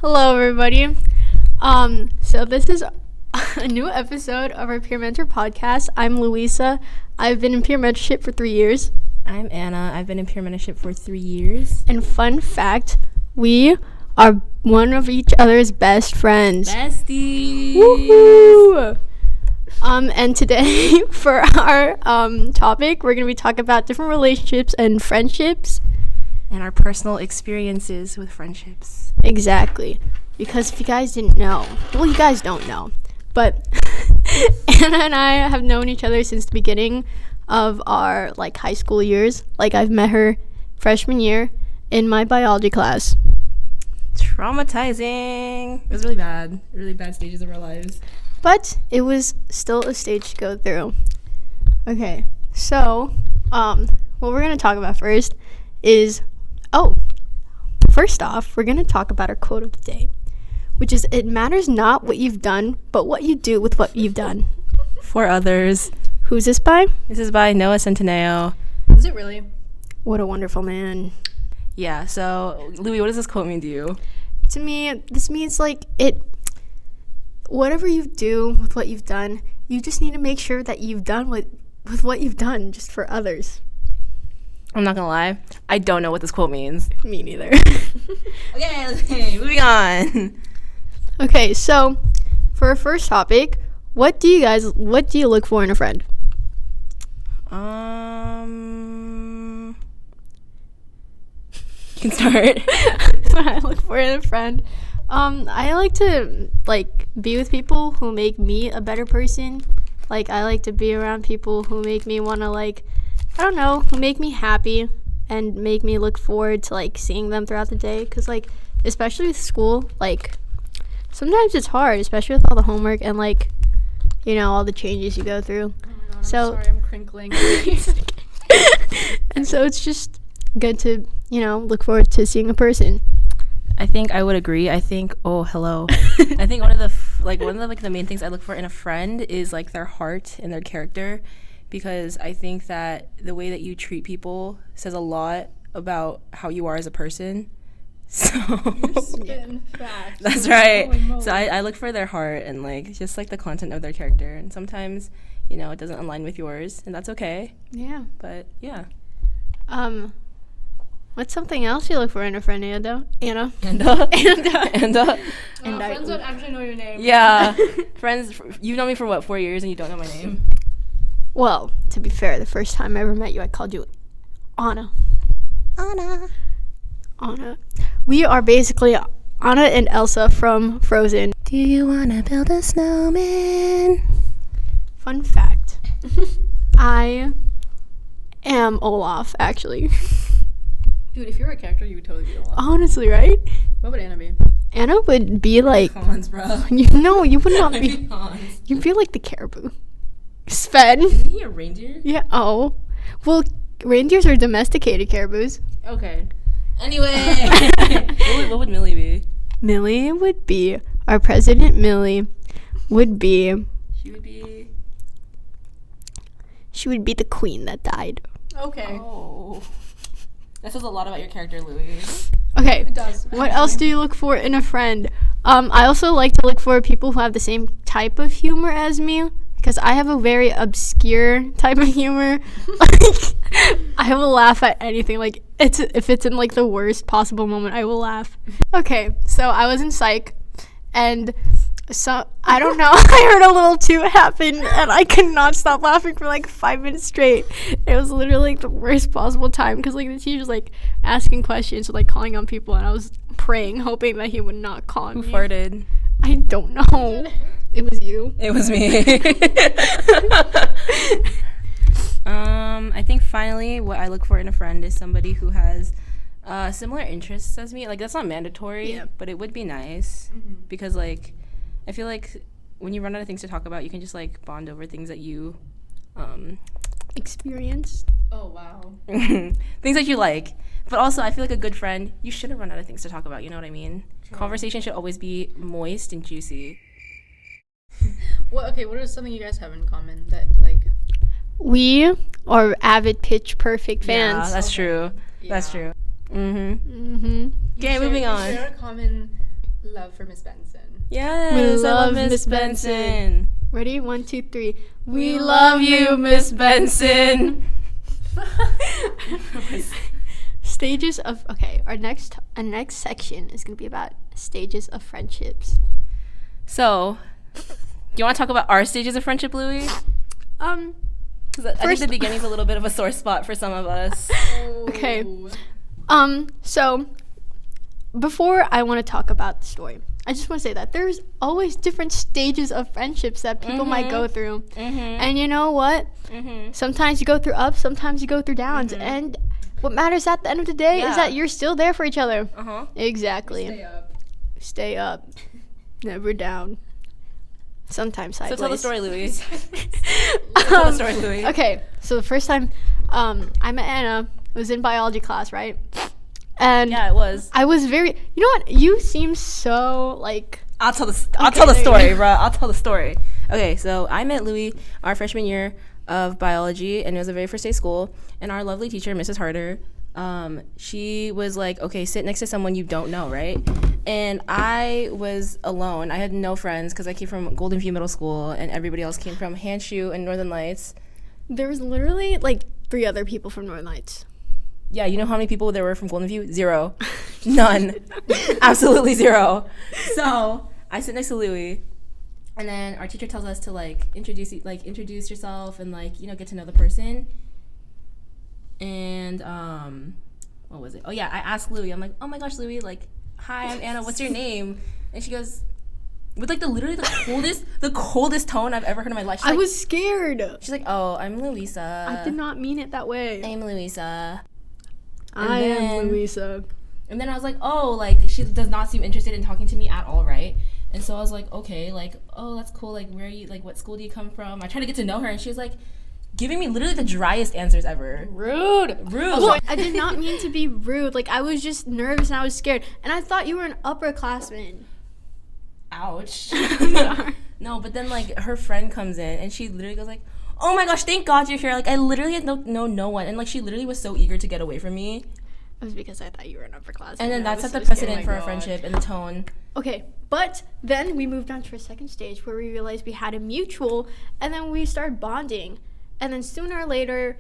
Hello, everybody. So this is a new episode of our Peer Mentor podcast. I'm Louisa. I've been in peer mentorship for 3 years. I'm Anna. I've been in peer mentorship for 3 years. And fun fact, we are one of each other's best friends. Besties! Woohoo! And today for our topic, we're going to be talking about different relationships and friendships. And our personal experiences with friendships. Exactly. Because if you guys didn't know, well, you guys don't know, but Anna and I have known each other since the beginning of our high school years. I've met her freshman year in my biology class. Traumatizing. It was really bad stages of our lives. But it was still a stage to go through. Okay, so what we're going to talk about first is, first off, we're going to talk about our quote of the day, which is, it matters not what you've done, but what you do with what you've done. For others. Who's this by? This is by Noah Centineo. Is it really? What a wonderful man. Yeah, so, Louis, what does this quote mean to you? To me, this means whatever you do with what you've done, you just need to make sure that you've done with what you've done just for others. I'm not gonna lie, I don't know what this quote means. Me neither. Okay, moving on. Okay, so for our first topic, what do you look for in a friend? You can start. What I look for in a friend, I like to be with people who make me a better person. I like to be around people who make me want to who make me happy and make me look forward to seeing them throughout the day. Because especially with school, sometimes it's hard, especially with all the homework and all the changes you go through. Oh my God, I'm So sorry, I'm crinkling. and so it's just good to look forward to seeing a person. I think I would agree. I think hello. I think one of the main things I look for in a friend is their heart and their character, because I think that the way that you treat people says a lot about how you are as a person. So that's right. So I look for their heart and just the content of their character, and sometimes it doesn't align with yours, and that's okay. Yeah. But yeah. What's something else you look for in a friend, Anna? And And friends don't actually know your name. yeah. Friends, you've known me for what, 4 years, and you don't know my name? Well, to be fair, the first time I ever met you, I called you Anna. Anna. We are basically Anna and Elsa from Frozen. Do you wanna build a snowman? Fun fact. I am Olaf, actually. Dude, if you were a character, you would totally be Olaf. Honestly, right? What would Anna be? Anna would be Hans, bro. you would not be. Hans. You'd be like the caribou. Sven. Isn't he a reindeer? Yeah, oh. Well, reindeers are domesticated caribous. Okay. Anyway. what would Millie be? Millie would be, our president Millie would be, she would be the queen that died. Okay. Oh. That says a lot about your character, Louis. Okay. It does. What else do you look for in a friend? I also like to look for people who have the same type of humor as me, because I have a very obscure type of humor. I will laugh at anything. If it's in the worst possible moment, I will laugh. Okay, so I was in psych, and so I don't know. I heard a little toot happen, and I could not stop laughing for 5 minutes straight. It was literally the worst possible time, because the teacher was asking questions, so calling on people, and I was praying, hoping that he would not call on me. Who farted? I don't know. It was you. It was me. I think finally what I look for in a friend is somebody who has similar interests as me. That's not mandatory, Yeah. but it would be nice, because I feel when you run out of things to talk about, you can just bond over things that you Experienced. Oh, wow. things that you like. But also, I feel a good friend, you shouldn't run out of things to talk about. You know what I mean? True. Conversation should always be moist and juicy. What are something you guys have in common that We are avid Pitch Perfect fans. Yeah, that's true. Yeah. That's true. Mm-hmm. Mm-hmm. Okay, moving on. We share a common Love for Miss Benson. Yes, We I love love Miss Miss Benson. Ready? 1, 2, 3. We love you, Miss Benson. Stages of our next section is gonna be about stages of friendships. So, do you want to talk about our stages of friendship, Louie? Because I think First- the beginning's a little bit of a sore spot for some of us. Okay. So before I want to talk about the story, I just want to say that there's always different stages of friendships that people might go through. And you know what? Sometimes you go through ups, sometimes you go through downs. And what matters at the end of the day is that you're still there for each other. Exactly. Stay up. Stay up. Never down. Sometimes So sideways. tell the story, Louie. Tell the story, Louie. Okay, so the first time I met Anna was in biology class, right? And Yeah, it was. I was very, you know what? You seem so like. I'll tell the there you story, go. bro. I'll tell the story. Okay, so I met Louie our freshman year of biology, and it was the very first day of school. And our lovely teacher, Mrs. Harder, she was like, okay, sit next to someone you don't know, right? And I was alone. I had no friends because I came from Golden View Middle School, and everybody else came from Handshoe and Northern Lights. There was literally like 3 other people from Northern Lights. Yeah, you know how many people there were from Golden View? 0. None. Absolutely 0. So I sit next to Louie, and then our teacher tells us to introduce yourself and get to know the person. And what was it? Oh yeah, I asked Louie. I'm like, oh my gosh, Louie, hi, I'm Anna. What's your name? And she goes, with the coldest tone I've ever heard in my life. She's I like, was scared. She's like, oh, I'm Louisa. I did not mean it that way. I'm Louisa. I am Louisa. And then I was like, oh, she does not seem interested in talking to me at all, right? And so I was like, okay, oh, that's cool. Where are you? What school do you come from? I tried to get to know her, and she was giving me literally the driest answers ever. Rude. Well, I did not mean to be rude. I was just nervous and I was scared. And I thought you were an upperclassman. Ouch. No, but then her friend comes in, and she literally goes oh my gosh, thank God you're here. I literally had no one, and she literally was so eager to get away from me. It was because I thought you were an upperclassman. And then that set the so precedent scared. for our friendship and the tone. Okay, but then we moved on to a second stage where we realized we had a mutual, and then we started bonding. And then sooner or later,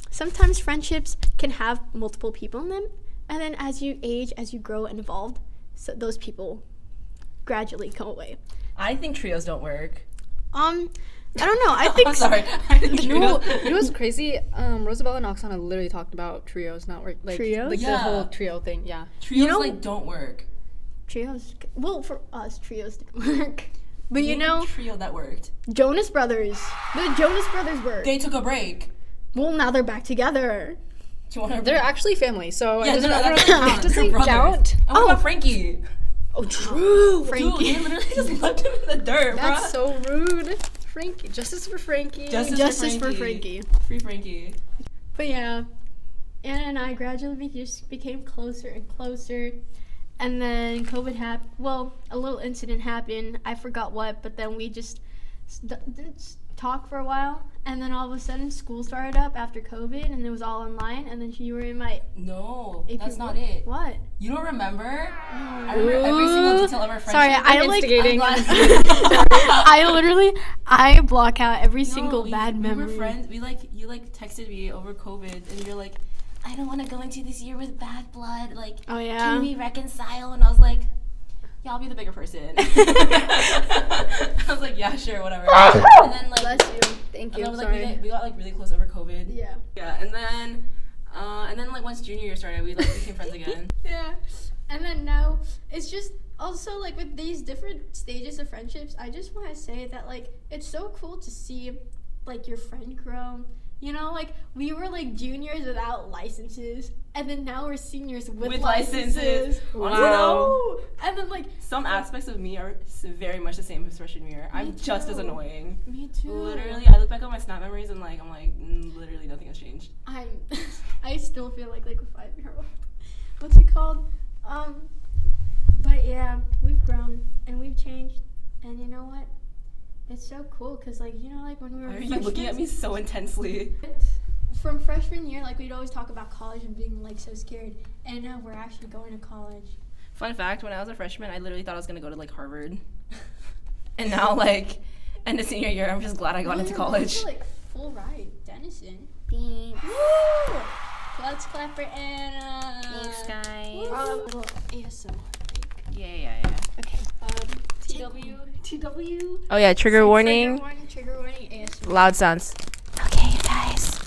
sometimes friendships can have multiple people in them, and then as you age, as you grow and evolve, so those people gradually go away. I think trios don't work. I don't know. I think I'm sorry. I think You know trios- what's crazy? Rosabella and Oksana literally talked about trios not work. Trios? The whole trio thing. Yeah. trios don't work. trios. Well, for us, trios didn't work. But Name a trio that worked. Jonas Brothers. The Jonas Brothers worked. They took a break. Well, now they're back together. Do you want to? They're actually family, so Yeah, it doesn't, no, I don't that's know. fine. Does They're it brothers. count? And what about Frankie? Oh, true. Frankie. Dude, they literally just left him in the dirt, bro. That's so rude. Frankie. Justice for Frankie. Justice for Frankie. Free Frankie. But yeah, Anna and I gradually just became closer and closer. And then COVID happened. Well, a little incident happened. I forgot what, but then we just didn't talk for a while. And then all of a sudden, school started up after COVID, and it was all online. And then you were in my. No, AP that's not it. What? You don't remember? I remember every single detail of our friendship. Sorry, I Instigating. I block out every single we bad memory. We were friends. You texted me over COVID, and you're like, I don't want to go into this year with bad blood. Oh yeah. Can we reconcile? And I was like, yeah, I'll be the bigger person. I was like, yeah, sure, whatever. And then Bless you. Thank you. and then, Sorry. we got really close over COVID. Yeah. Yeah, and then once junior year started, we became friends again. Yeah. And then now it's just also with these different stages of friendships, I just want to say that it's so cool to see your friend grow. We were juniors without licenses, and then now we're seniors with licenses. Wow. And then Some aspects of me are very much the same as freshman year. I'm just as too. annoying. Me too. Literally, I look back on my Snap memories and literally nothing has changed. I still feel like a 5-year-old. What's it called? But yeah, we've grown and we've changed, and you know what? It's so cool because when we were Why are you looking at me so intensely? from freshman year, we'd always talk about college and being so scared, and now we're actually going to college. Fun fact, when I was a freshman, I literally thought I was going to go to, like, Harvard. And now, like, end of senior year, I'm just glad I got into college. Like, full ride. Denison. Woo! Let's clap for Anna. Thanks, guys. Little ASMR. Yeah. Okay. TW. Oh, yeah, trigger warning. Trigger warning, ASMR. Loud sounds. Okay, you guys.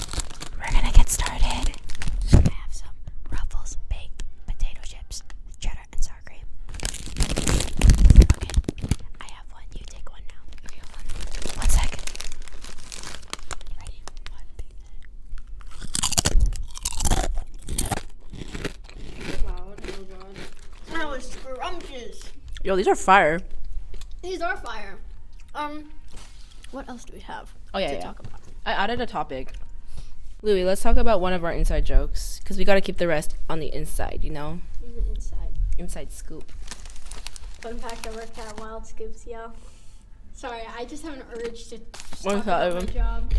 We're going to get started. I have some Ruffles baked potato chips, cheddar and sour cream. Okay, I have one. You take one now. Okay, hold on. 1 sec. Ready? 1. Loud. Oh god. That was scrumptious. Yo, these are fire. These are fire. What else do we have Oh, yeah, to yeah. talk about? I added a topic. Louis, let's talk about one of our inside jokes, because we got to keep the rest on the inside, you know? Inside. Inside scoop. Fun fact, I work at Wild Scoops, yo. Sorry, I just have an urge to just One talk about my time. job.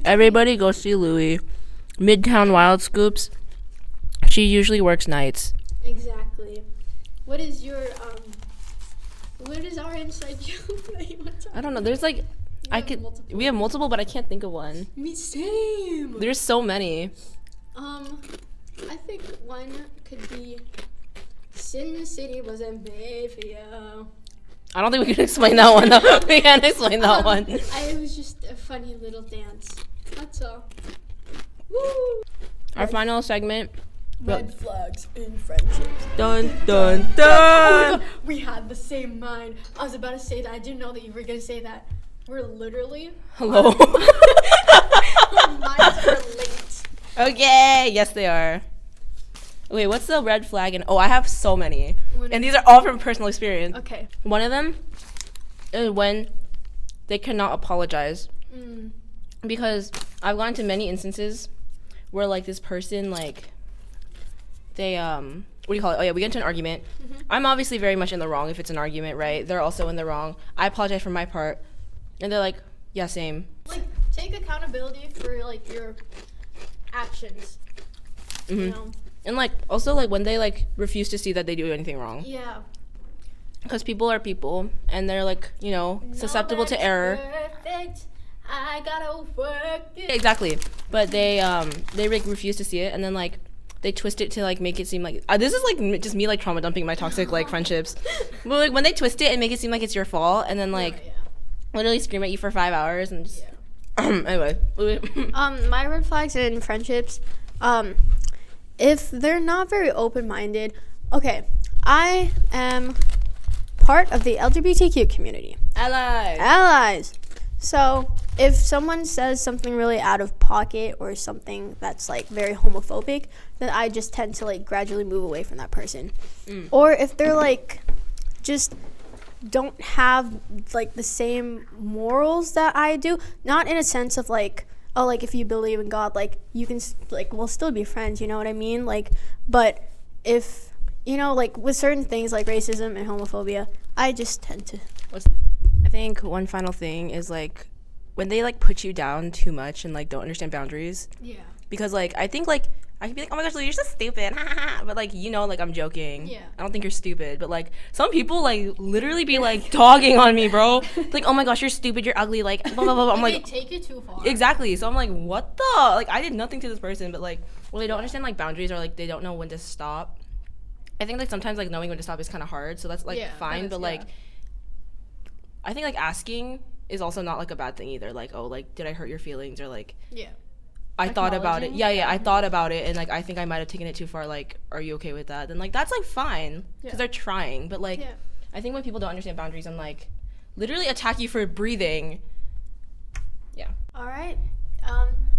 Everybody go see Louis. Midtown Wild Scoops. She usually works nights. Exactly. What is your, what is our inside joke that you want to talk I don't know. There's like, we have multiple, but I can't think of one. Me same. There's so many. I think one could be Sin City wasn't made for you. I don't think we can explain that one, though. We can't explain that one. It was just a funny little dance. That's all. Woo! Our final segment. Red flags in friendships. Dun, dun, Oh my dun. god, we had the same mind. I was about to say that. I didn't know that you were going to say that. We're literally. Hello. Our minds are linked. Okay. Yes, they are. Wait, what's the red flag? Oh, I have so many. What And is- these are all from personal experience. Okay. One of them is when they cannot apologize. Mm. Because I've gone to many instances where, like, this person, like, they, what do you call it? Oh, yeah, we get into an argument. Mm-hmm. I'm obviously very much in the wrong if it's an argument, right? They're also in the wrong. I apologize for my part. And they're like, yeah, same. Like, take accountability for, like, your actions. Mm-hmm. You know? And, like, also, like, when they, like, refuse to see that they do anything wrong. Yeah. Because people are people, and they're, like, you know, susceptible to error. Perfect. I gotta work it. Exactly. But they like, refuse to see it, and then, like, they twist it to, like, make it seem like this is like just me, like, trauma dumping my toxic, like, friendships. But, like, when they twist it and make it seem like it's your fault, and then, like, Yeah. literally scream at you for 5 hours and just anyway. My red flags in friendships, if they're not very open-minded. Okay, I am part of the LGBTQ community. Allies. So if someone says something really out of pocket or something that's, like, very homophobic, then I just tend to, like, gradually move away from that person. Or if they're, like, just don't have, like, the same morals that I do, not in a sense of, like, oh, like, if you believe in God, like, you can, like, we'll still be friends, you know what I mean? Like, but if, you know, like, with certain things like racism and homophobia, I just tend to. I think one final thing is, like, when they, like, put you down too much and, like, don't understand boundaries. Yeah. Because, like, I think, like, I can be like, oh my gosh, Lou, you're so stupid. But, like, you know, like, I'm joking. Yeah. I don't think you're stupid. But, like, some people, like, literally be, like, dogging on me, bro. Like, oh my gosh, you're stupid. You're ugly. Like, blah, blah, blah. I'm They like, take it too far. exactly. So I'm like, what the? Like, I did nothing to this person. But, like, well, they don't understand, like, boundaries or, like, they don't know when to stop. I think, like, sometimes, like, knowing when to stop is kind of hard. So that's, like, Yeah, fine. that is, But, like, yeah. I think, like, asking is also not, like, a bad thing either. Like, oh, like, did I hurt your feelings? Or, like, Yeah. I thought about it. Acknowledging? Yeah, I thought about it, and, like, I think I might have taken it too far. Like, are you okay with that? Then, like, that's, like, fine, because Yeah. they're trying. But, like, Yeah. I think when people don't understand boundaries and, like, literally attack you for breathing. Yeah. All right.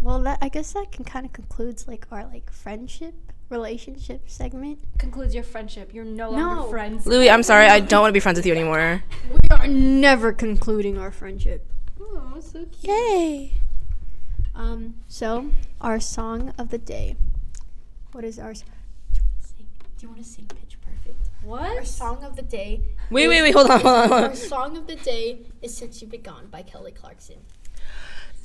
Well, I guess that kind of concludes, like, our, like, friendship relationship segment. Concludes your friendship. You're no longer No. friends. Louis, I'm sorry. I don't want to be friends with you anymore. We are never concluding our friendship. Oh, so cute. Yay. So our song of the day. What is ours? Do you want to sing Pitch Perfect? What? Our song of the day. Wait. Hold on. Our song of the day is Since You've Been Gone by Kelly Clarkson.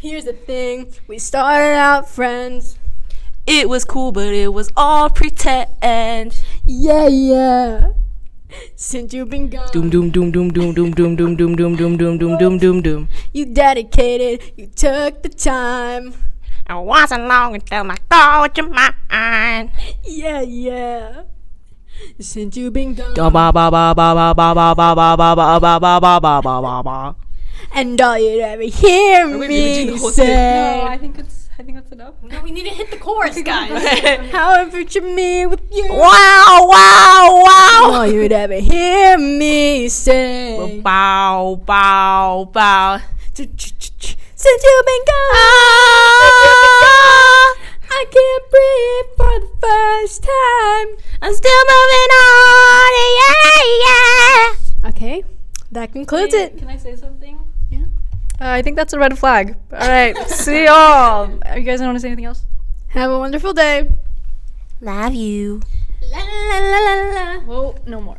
Here's the thing, we started out friends. It was cool, but it was all pretend. Yeah, yeah. Since you've been gone, Doom doom doom doom doom doom doom doom doom doom doom doom doom doom doom doom. you dedicated, you took the time. It wasn't long until I thought you mine. Yeah, yeah. Since you've been gone, Ba ba ba ba ba ba ba ba ba ba ba ba ba ba ba ba ba ba. and all you'd ever hear me say. No, I think that's enough. No, we need to hit the chorus, guys. How I picture me with you. Wow wow wow. All you'd ever hear me say. Bow bow bow. Since you've been gone, I can't breathe for the first time. I'm still moving on. Yeah yeah. Okay, that concludes it. Can I say something? Yeah. I think that's a red flag. All right. See y'all. You guys don't want to say anything else? Have a wonderful day. Love you. La la la la la. Well, no more.